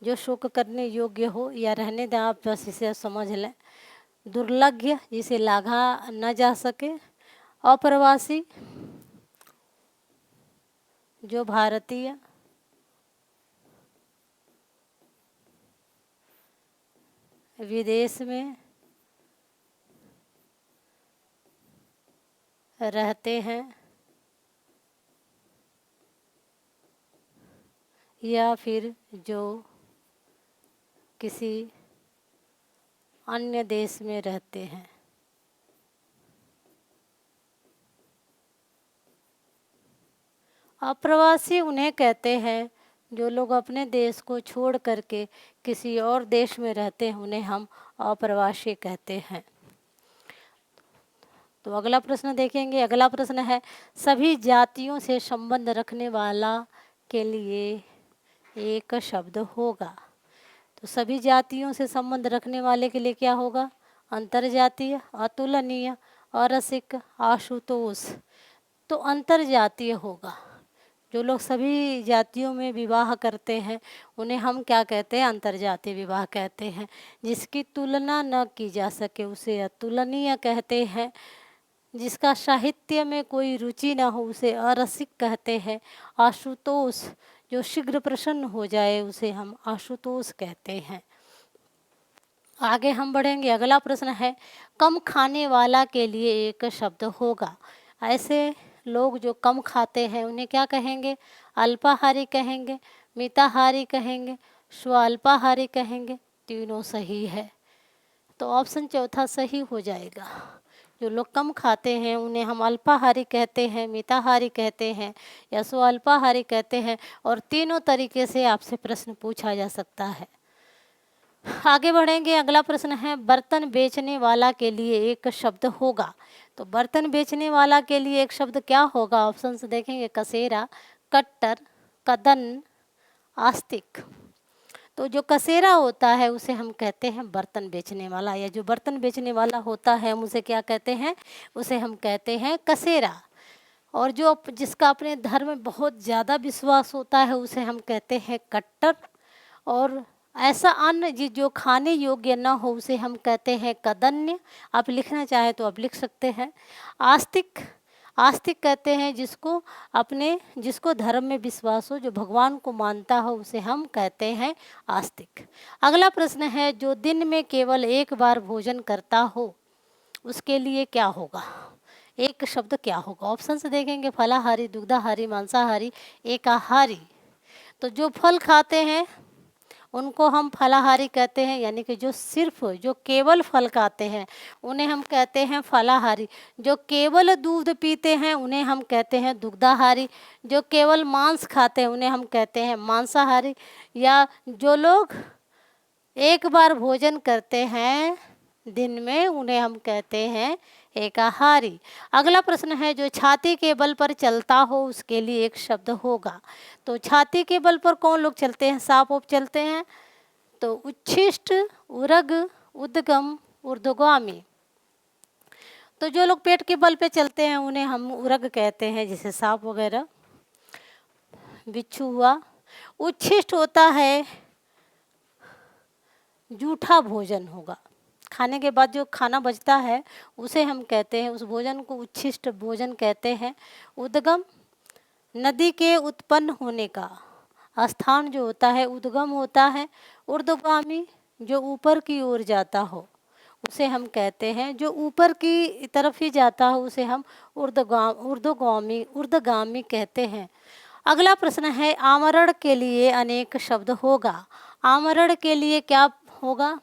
जो शोक करने योग्य हो, या रहने दें आप बस इसे समझ लें। दुर्लभ्य जिसे लाघा न जा सके। अप्रवासी जो भारतीय। विदेश में रहते हैं या फिर जो किसी अन्य देश में रहते हैं। अप्रवासी उन्हें कहते हैं जो लोग अपने देश को छोड़ करके किसी और देश में रहते हैं, उन्हें हम अप्रवासी कहते हैं। तो अगला प्रश्न देखेंगे। अगला प्रश्न है सभी जातियों से संबंध रखने वाला के लिए एक शब्द होगा। तो सभी जातियों से संबंध रखने वाले के लिए क्या होगा? अंतर्जातीय, अतुलनीय, अरसिक, आशुतोष। तो अंतर्जातीय होगा। जो लोग सभी जातियों में विवाह करते हैं उन्हें हम क्या कहते हैं? अंतर्जातीय विवाह कहते हैं। जिसकी तुलना न की जा सके उसे अतुलनीय कहते हैं। जिसका साहित्य में कोई रुचि न हो उसे अरसिक कहते हैं। आशुतोष जो शीघ्र प्रसन्न हो जाए उसे हम आशुतोष कहते हैं। आगे हम बढ़ेंगे। अगला प्रश्न है, कम खाने वाला के लिए एक शब्द होगा। ऐसे लोग जो कम खाते हैं उन्हें क्या कहेंगे? अल्पाहारी कहेंगे, मिताहारी कहेंगे, स्वल्पाहारी कहेंगे। तीनों सही है, तो ऑप्शन चौथा सही हो जाएगा। जो लोग कम खाते हैं उन्हें हम अल्पाहारी कहते हैं, मिताहारी कहते हैं या स्वल्पाहारी कहते हैं, और तीनों तरीके से आपसे प्रश्न पूछा जा सकता है। आगे बढ़ेंगे। अगला प्रश्न है, बर्तन बेचने वाला के लिए एक शब्द होगा। तो बर्तन बेचने वाला के लिए एक शब्द क्या होगा? ऑप्शंस देखेंगे, कसेरा, कट्टर, कदन, आस्तिक। तो जो कसेरा होता है उसे हम कहते हैं बर्तन बेचने वाला, या जो बर्तन बेचने वाला होता है हम उसे क्या कहते हैं? उसे हम कहते हैं कसेरा। और जो जिसका अपने धर्म में बहुत ज़्यादा विश्वास होता है उसे हम कहते हैं कट्टर। और ऐसा अन्न जो खाने योग्य न हो उसे हम कहते हैं कदन्य। आप लिखना चाहे तो आप लिख सकते हैं। आस्तिक, आस्तिक कहते हैं जिसको धर्म में विश्वास हो, जो भगवान को मानता हो उसे हम कहते हैं आस्तिक। अगला प्रश्न है, जो दिन में केवल एक बार भोजन करता हो उसके लिए क्या होगा? एक शब्द क्या होगा? ऑप्शन से देखेंगे, फलाहारी, दुग्धाहारी, मांसाहारी, एकाहारी। तो जो फल खाते हैं उनको हम फलाहारी कहते हैं, यानी कि जो केवल फल खाते हैं उन्हें हम कहते हैं फलाहारी। जो केवल दूध पीते हैं उन्हें हम कहते हैं दुग्धाहारी। जो केवल मांस खाते हैं उन्हें हम कहते हैं मांसाहारी। या जो लोग एक बार भोजन करते हैं दिन में उन्हें हम कहते हैं एकाहारी। अगला प्रश्न है, जो छाती के बल पर चलता हो उसके लिए एक शब्द होगा। तो छाती के बल पर कौन लोग चलते हैं? सांप ओप चलते हैं। तो उच्छिष्ट, उरग, उद्गम, ऊर्ध्वगामी। तो जो लोग पेट के बल पे चलते हैं उन्हें हम उरग कहते हैं, जैसे सांप वगैरह, बिच्छू हुआ। उच्छिष्ट होता है जूठा भोजन होगा, खाने के बाद जो खाना बचता है उसे हम कहते हैं, उस भोजन को उच्छिष्ट भोजन कहते हैं। उद्गम, नदी के उत्पन्न होने का स्थान जो होता है उद्गम होता है। ऊर्ध्वगामी, जो ऊपर की ओर जाता हो उसे हम कहते हैं, जो ऊपर की तरफ ही जाता हो उसे हम ऊर्ध्वगामी कहते हैं। अगला प्रश्न है, आमरण के लिए अनेक शब्द होगा। आमरण के लिए क्या होगा?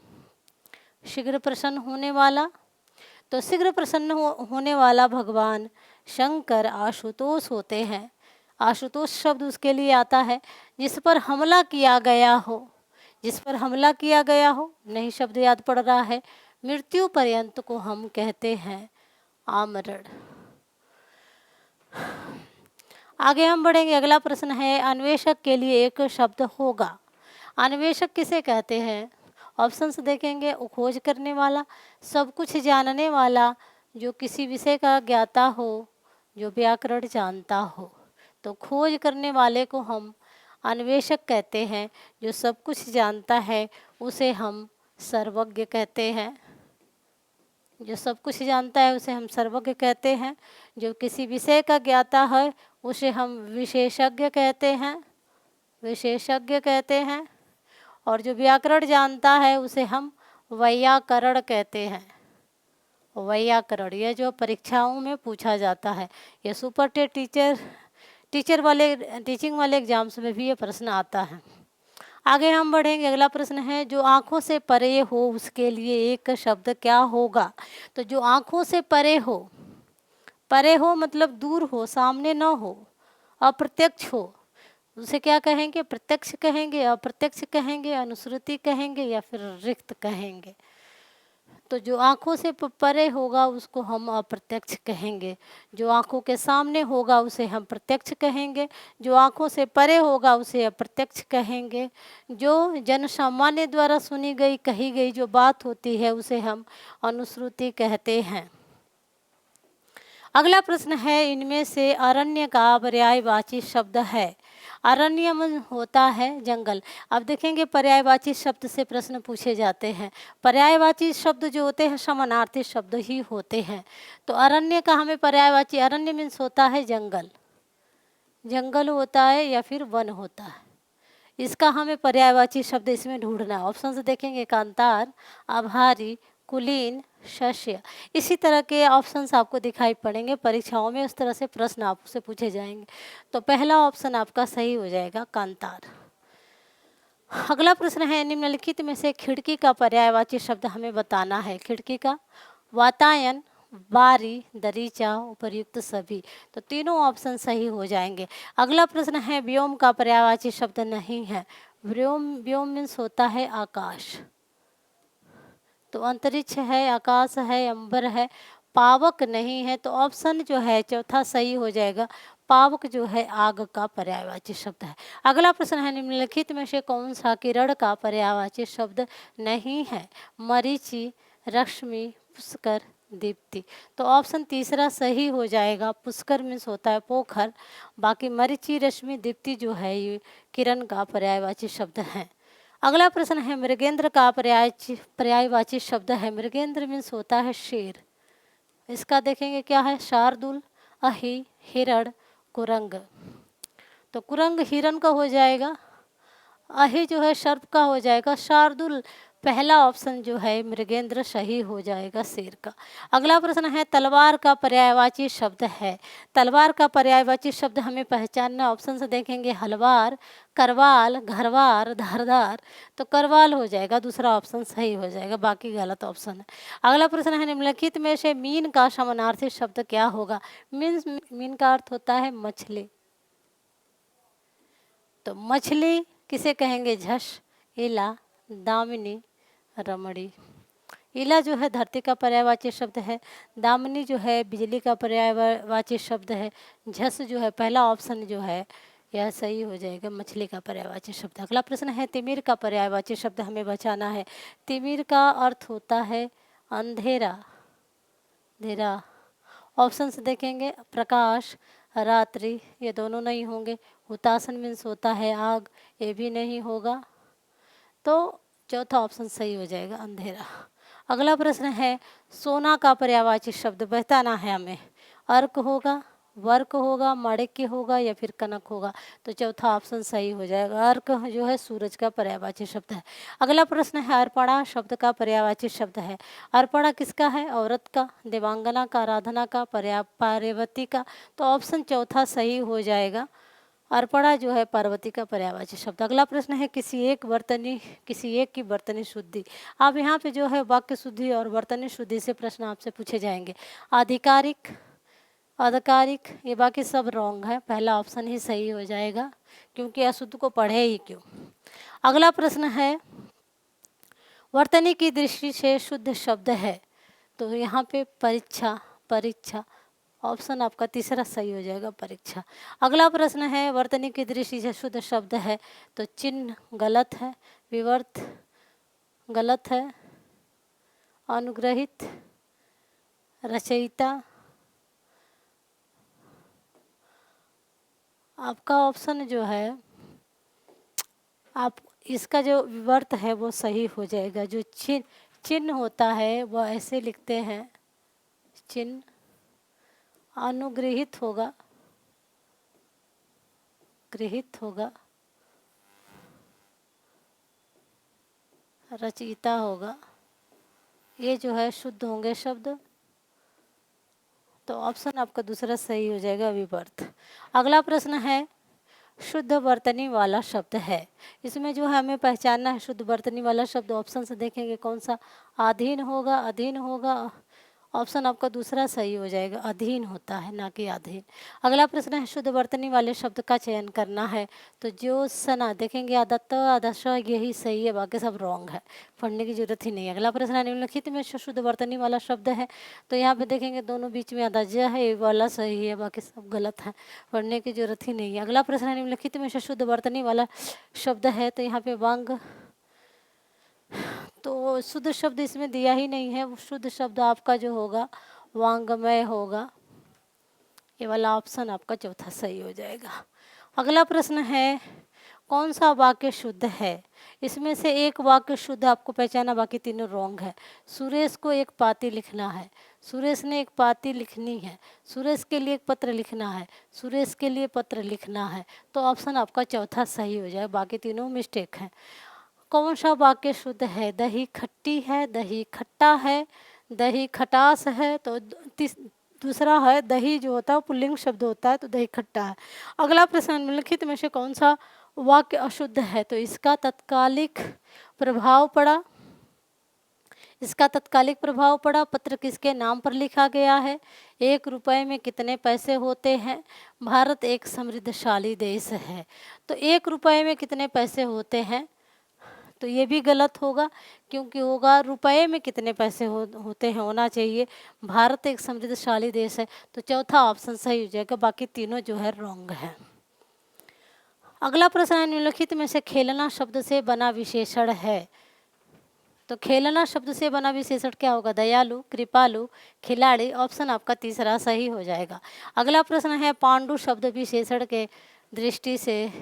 शीघ्र प्रसन्न होने वाला। तो शीघ्र प्रसन्न होने वाला भगवान शंकर आशुतोष होते हैं। आशुतोष शब्द उसके लिए आता है जिस पर हमला किया गया हो, जिस पर हमला किया गया हो। नहीं शब्द याद पड़ रहा है, मृत्यु पर्यंत को हम कहते हैं आमरण। आगे हम बढ़ेंगे। अगला प्रश्न है, अन्वेषक के लिए एक शब्द होगा। अन्वेषक किसे कहते हैं? ऑप्शंस देखेंगे, खोज करने वाला, सब कुछ जानने वाला, जो किसी विषय का ज्ञाता हो, जो व्याकरण जानता हो। तो खोज करने वाले को हम अन्वेषक कहते हैं। जो सब कुछ जानता है उसे हम सर्वज्ञ कहते हैं। जो सब कुछ जानता है उसे हम सर्वज्ञ कहते हैं। जो किसी विषय का ज्ञाता है उसे हम विशेषज्ञ कहते हैं, विशेषज्ञ कहते हैं। और जो व्याकरण जानता है उसे हम वैयाकरण कहते हैं, वैयाकरण। यह जो परीक्षाओं में पूछा जाता है, ये सुपर टीचर वाले टीचिंग वाले एग्जाम्स में भी ये प्रश्न आता है। आगे हम बढ़ेंगे। अगला प्रश्न है, जो आँखों से परे हो उसके लिए एक शब्द क्या होगा? तो जो आँखों से परे हो मतलब दूर हो, सामने न हो, अप्रत्यक्ष हो, उसे क्या कहेंगे? प्रत्यक्ष कहेंगे, अप्रत्यक्ष कहेंगे, अनुश्रुति कहेंगे या फिर रिक्त कहेंगे। तो जो आँखों से परे होगा उसको हम अप्रत्यक्ष कहेंगे। जो आँखों के सामने होगा उसे हम प्रत्यक्ष कहेंगे। जो आँखों से परे होगा उसे अप्रत्यक्ष कहेंगे। जो जन सामान्य द्वारा सुनी गई कही गई जो बात होती है उसे हम अनुश्रुति कहते हैं। अगला प्रश्न है, इनमें से अरण्य का पर्यायवाची शब्द है। अरण्य में होता है जंगल। अब देखेंगे पर्यायवाची शब्द से प्रश्न पूछे जाते हैं। पर्यायवाची शब्द जो होते हैं समानार्थी शब्द ही होते हैं। तो अरण्य का हमें पर्यायवाची, अरण्य मीन्स होता है जंगल, जंगल होता है या फिर वन होता है। इसका हमें पर्यायवाची शब्द इसमें ढूंढना है। ऑप्शन से देखेंगे कांतार, आभारी, कुलीन, शस्य। इसी तरह के ऑप्शंस आपको दिखाई पड़ेंगे परीक्षाओं में, उस तरह से प्रश्न आपसे पूछे जाएंगे। तो पहला ऑप्शन आपका सही हो जाएगा कांतार। अगला प्रश्न है, निम्नलिखित में से खिड़की का पर्यायवाची शब्द हमें बताना है। खिड़की का वातायन, बारी, दरीचा, उपर्युक्त सभी। तो तीनों ऑप्शन सही हो जाएंगे। अगला प्रश्न है, व्योम का पर्यायवाची शब्द नहीं है। व्योम व्योम मीन्स होता है आकाश। तो अंतरिक्ष है, आकाश है, अंबर है, पावक नहीं है। तो ऑप्शन जो है चौथा सही हो जाएगा। पावक जो है आग का पर्यायवाची शब्द है। अगला प्रश्न है, निम्नलिखित में से कौन सा किरण का पर्यायवाची शब्द नहीं है। मरीचि, रश्मि, पुष्कर, दीप्ति। तो ऑप्शन तीसरा सही हो जाएगा। पुष्कर मीन्स होता है पोखर, बाकी मरीचि, रश्मि, दीप्ति जो है ये किरण का पर्यायवाची शब्द है। अगला प्रश्न है, मृगेंद्र का पर्यायवाची शब्द है। मृगेंद्र मीन्स होता है शेर। इसका देखेंगे क्या है, शार्दुल, अहि, हिरण, कुरंग। तो कुरंग हिरण का हो जाएगा, अहि जो है सर्प का हो जाएगा, शार्दुल पहला ऑप्शन जो है मृगेंद्र सही हो जाएगा शेर का। अगला प्रश्न है, तलवार का पर्यायवाची शब्द है। तलवार का पर्यायवाची शब्द हमें पहचानना। ऑप्शन से देखेंगे हलवार, करवाल, घरवार, धारदार। तो करवाल हो जाएगा, दूसरा ऑप्शन सही हो जाएगा, बाकी गलत ऑप्शन है। अगला प्रश्न है, निम्नलिखित में से मीन का समानार्थी शब्द क्या होगा। मीन का अर्थ होता है मछली। तो मछली किसे कहेंगे, झष, इला, दामिनी, रमणी। इला जो है धरती का पर्यायवाची शब्द है। दामिनी जो है बिजली का पर्यायवाची शब्द है। झस जो है पहला ऑप्शन जो है यह सही हो जाएगा, मछली का पर्यायवाची शब्द। अगला प्रश्न है, तिमिर का पर्यायवाची शब्द हमें बचाना है। तिमिर का अर्थ होता है अंधेरा, अंधेरा। ऑप्शन से देखेंगे प्रकाश, रात्रि, ये दोनों नहीं होंगे। हुतासन मीन्स होता है आग, ये भी नहीं होगा। तो चौथा ऑप्शन सही हो जाएगा, अंधेरा। अगला प्रश्न है, सोना का पर्यायवाची शब्द बताना है हमें। अर्क होगा, वर्क होगा, माणिक्य होगा या फिर कनक होगा। तो चौथा ऑप्शन सही हो जाएगा, अर्क जो है सूरज का पर्यायवाची शब्द है। अगला प्रश्न है, अर्पणा शब्द का पर्यायवाची शब्द है। अर्पणा किसका है, औरत का, देवांगना का, आराधना का, पार्वती का। तो ऑप्शन चौथा सही हो जाएगा, अर्पणा जो है पार्वती का पर्यायवाची शब्द। अगला प्रश्न है, किसी एक की बर्तनी शुद्धि। अब यहाँ पे जो है वाक्य शुद्धि और बर्तनी शुद्धि से प्रश्न आपसे पूछे जाएंगे। आधिकारिक, आधिकारिक, ये बाकी सब रॉन्ग है, पहला ऑप्शन ही सही हो जाएगा, क्योंकि अशुद्ध को पढ़े ही क्यों। अगला प्रश्न है, वर्तनी की दृष्टि से शुद्ध शब्द है। तो यहाँ पे परीक्षा, परीक्षा ऑप्शन आपका तीसरा सही हो जाएगा, परीक्षा। अगला प्रश्न है, वर्तनी की दृष्टि से शुद्ध शब्द है। तो चिन्ह गलत है, विवर्त गलत है, अनुग्रहित, रचयिता। आपका ऑप्शन जो है, आप इसका जो विवर्त है वो सही हो जाएगा। जो चिन्ह होता है वो ऐसे लिखते हैं, चिन्ह। अनुगृहित होगा, गृहित होगा, रचयिता होगा, ये जो है शुद्ध होंगे शब्द। तो ऑप्शन आपका दूसरा सही हो जाएगा, विवर्त। अगला प्रश्न है, शुद्ध वर्तनी वाला शब्द है। इसमें जो है हमें पहचानना है शुद्ध वर्तनी वाला शब्द। ऑप्शन से देखेंगे कौन सा, अधीन होगा, अधीन होगा। ऑप्शन आपका दूसरा सही हो जाएगा, अधीन होता है ना कि अधीन। अगला प्रश्न है, शुद्ध वर्तनी वाले शब्द का चयन करना है। तो जो सना देखेंगे, आदत, आदर्श, यही सही है, बाकी सब रॉन्ग है, पढ़ने की जरूरत ही नहीं है। अगला प्रश्न है, निम्नलिखित में शुद्ध वर्तनी वाला शब्द है। तो यहाँ पे देखेंगे दोनों बीच में अदज है, ये वाला सही है, बाकी सब गलत है, पढ़ने की जरूरत ही नहीं है। अगला प्रश्न है, निम्नलिखित में शुद्ध वर्तनी वाला शब्द है। तो यहाँ पे वांग, तो शुद्ध शब्द इसमें दिया ही नहीं है। शुद्ध शब्द आपका जो होगा वांगमय होगा, ये वाला ऑप्शन आपका चौथा सही हो जाएगा। अगला प्रश्न है, कौन सा वाक्य शुद्ध है? इसमें से एक वाक्य शुद्ध आपको पहचाना, बाकी तीनों रॉन्ग है। सुरेश को एक पाती लिखना है, सुरेश ने एक पाती लिखनी है, सुरेश के लिए एक पत्र लिखना है, सुरेश के लिए पत्र लिखना है। तो ऑप्शन आपका चौथा सही हो जाए, बाकी तीनों मिस्टेक हैं। कौन सा वाक्य शुद्ध है? दही खट्टी है, दही खट्टा है, दही खटास है। तो दूसरा है दही जो होता है वो पुल्लिंग शब्द होता है, तो दही खट्टा है। अगला प्रश्न, निम्नलिखित में से कौन सा वाक्य अशुद्ध है? तो इसका तत्कालिक प्रभाव पड़ा, इसका तत्कालिक प्रभाव पड़ा। पत्र किसके नाम पर लिखा गया है? 1 रुपये में कितने पैसे होते हैं? भारत एक समृद्धशाली देश है। तो 1 रुपये में कितने पैसे होते हैं? तो ये भी गलत होगा, क्योंकि होगा रुपए में कितने पैसे होते हैं, होना चाहिए भारत एक समृद्धशाली देश है। तो चौथा ऑप्शन सही हो जाएगा, बाकी तीनों जो है रॉन्ग है। अगला प्रश्न है, निम्नलिखित में से खेलना शब्द से बना विशेषण है। तो खेलना शब्द से बना विशेषण क्या होगा? दयालु, कृपालु, खिलाड़ी। ऑप्शन आपका तीसरा सही हो जाएगा। अगला प्रश्न है, पांडु शब्द विशेषण के दृष्टि से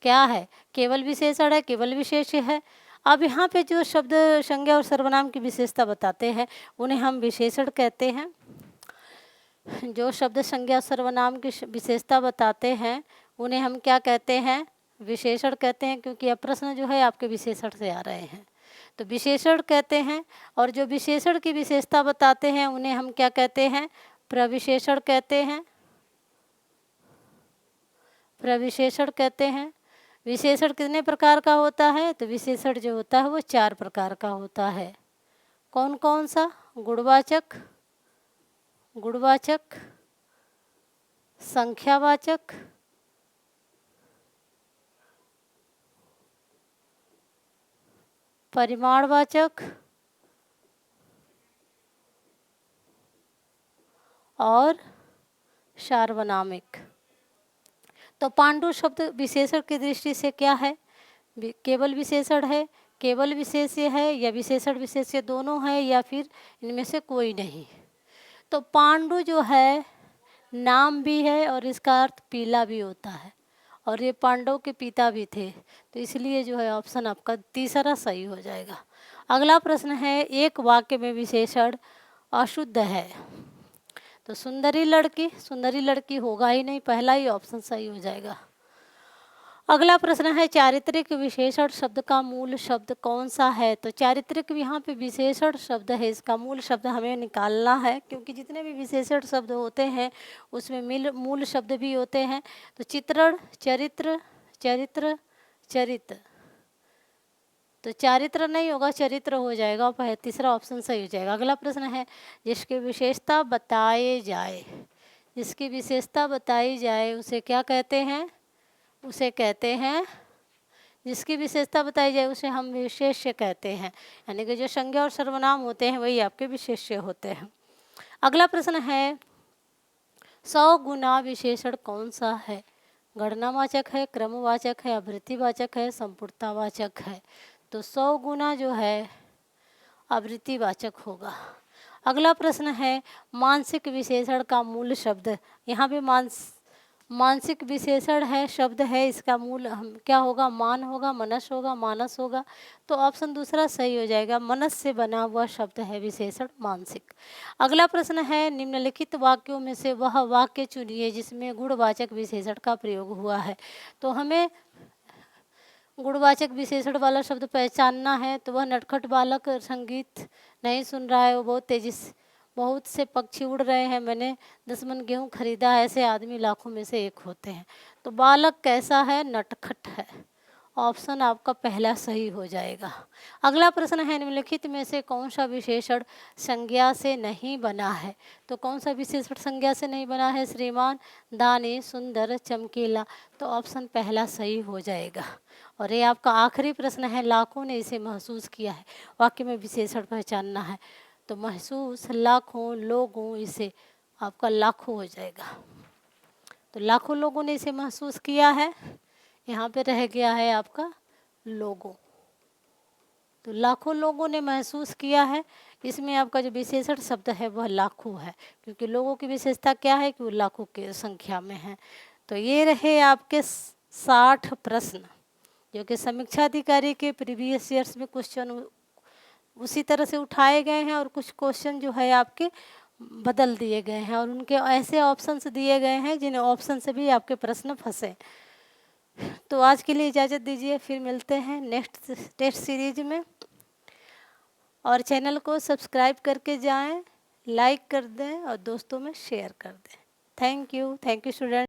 क्या है? केवल विशेषण है, केवल विशेष्य है। अब यहाँ पे जो शब्द संज्ञा और सर्वनाम की विशेषता बताते हैं उन्हें हम विशेषण कहते हैं। जो शब्द संज्ञा सर्वनाम की विशेषता बताते हैं उन्हें हम क्या कहते हैं? विशेषण कहते हैं, क्योंकि यह प्रश्न जो है आपके विशेषण से आ रहे हैं, तो विशेषण कहते हैं। और जो विशेषण की विशेषता बताते हैं उन्हें हम क्या कहते हैं? प्रविशेषण कहते हैं, प्रविशेषण कहते हैं। विशेषण कितने प्रकार का होता है? तो विशेषण जो होता है वो 4 प्रकार का होता है। कौन कौन सा? गुणवाचक, गुणवाचक, संख्यावाचक, परिमाणवाचक और सार्वनामिक। तो पांडु शब्द विशेषण की दृष्टि से क्या है? केवल विशेषण है, केवल विशेष्य है, या विशेषण विशेष्य दोनों है, या फिर इनमें से कोई नहीं। तो पांडु जो है नाम भी है और इसका अर्थ पीला भी होता है, और ये पांडव के पिता भी थे, तो इसलिए जो है ऑप्शन आपका तीसरा सही हो जाएगा। अगला प्रश्न है, एक वाक्य में विशेषण अशुद्ध है। तो सुंदरी लड़की, सुंदरी लड़की होगा ही नहीं, पहला ही ऑप्शन सही हो जाएगा। अगला प्रश्न है, चारित्रिक विशेषण शब्द का मूल शब्द कौन सा है? तो चारित्रिक यहाँ पे विशेषण शब्द है, इसका मूल शब्द हमें निकालना है, क्योंकि जितने भी विशेषण शब्द होते हैं उसमें मूल शब्द भी होते हैं। तो चित्रण, चरित्र, चरित्र, चरित्र। तो चारित्र नहीं होगा, चरित्र हो जाएगा, और तीसरा ऑप्शन सही हो जाएगा। अगला प्रश्न है, जिसकी विशेषता बताए जाए, जिसकी विशेषता बताई जाए उसे क्या कहते हैं? उसे कहते हैं, जिसकी विशेषता बताई जाए उसे हम विशेष्य कहते हैं, यानी कि जो संज्ञा और सर्वनाम होते हैं वही आपके विशेष्य होते हैं। अगला प्रश्न है, 100 गुना विशेषण कौन सा है? गणनावाचक है, क्रमवाचक है, आवृत्तिवाचक है, संपूर्णतावाचक है। तो 100 गुना जो है आवृत्तिवाचक होगा। अगला प्रश्न है, मानसिक विशेषण का मूल शब्द। यहाँ पे मानसिक विशेषण है, शब्द है, इसका मूल क्या होगा? मान होगा, मनस होगा, मानस होगा। तो ऑप्शन दूसरा सही हो जाएगा, मनस से बना हुआ शब्द है विशेषण मानसिक। अगला प्रश्न है, निम्नलिखित वाक्यों में से वह वाक्य चुनिए जिसमें गुणवाचक विशेषण का प्रयोग हुआ है। तो हमें गुणवाचक विशेषण वाला शब्द पहचानना है। तो वह नटखट बालक संगीत नहीं सुन रहा है, वो बहुत तेजी से, बहुत से पक्षी उड़ रहे हैं, मैंने 10 मन गेहूँ खरीदा है, ऐसे आदमी लाखों में से एक होते हैं। तो बालक कैसा है? नटखट है। ऑप्शन आपका पहला सही हो जाएगा। अगला प्रश्न है, निम्नलिखित में से कौन सा विशेषण संज्ञा से नहीं बना है? तो कौन सा विशेषण संज्ञा से नहीं बना है? श्रीमान, दानी, सुंदर, चमकीला। तो ऑप्शन पहला सही हो जाएगा। और ये आपका आखिरी प्रश्न है, लाखों ने इसे महसूस किया है, वाक्य में विशेषण पहचानना है। तो महसूस, लाखों, लोगों, इसे आपका लाखों हो जाएगा। तो लाखों लोगों ने इसे महसूस किया है, यहाँ पे रह गया है आपका लोगों। तो लाखों लोगों ने महसूस किया है, इसमें आपका जो विशेषण शब्द है वह लाखों है, क्योंकि लोगों की विशेषता क्या है कि वो लाखों की संख्या में है। तो ये रहे आपके 60 प्रश्न। जो कि समीक्षा अधिकारी के प्रीवियस ईयर्स में क्वेश्चन उसी तरह से उठाए गए हैं और कुछ क्वेश्चन जो है आपके बदल दिए गए हैं और उनके ऐसे ऑप्शंस दिए गए हैं जिन्हें ऑप्शन से भी आपके प्रश्न फंसे। तो आज के लिए इजाज़त दीजिए, फिर मिलते हैं नेक्स्ट टेस्ट सीरीज में। और चैनल को सब्सक्राइब करके जाएं, लाइक कर दें और दोस्तों में शेयर कर दें। Thank you student.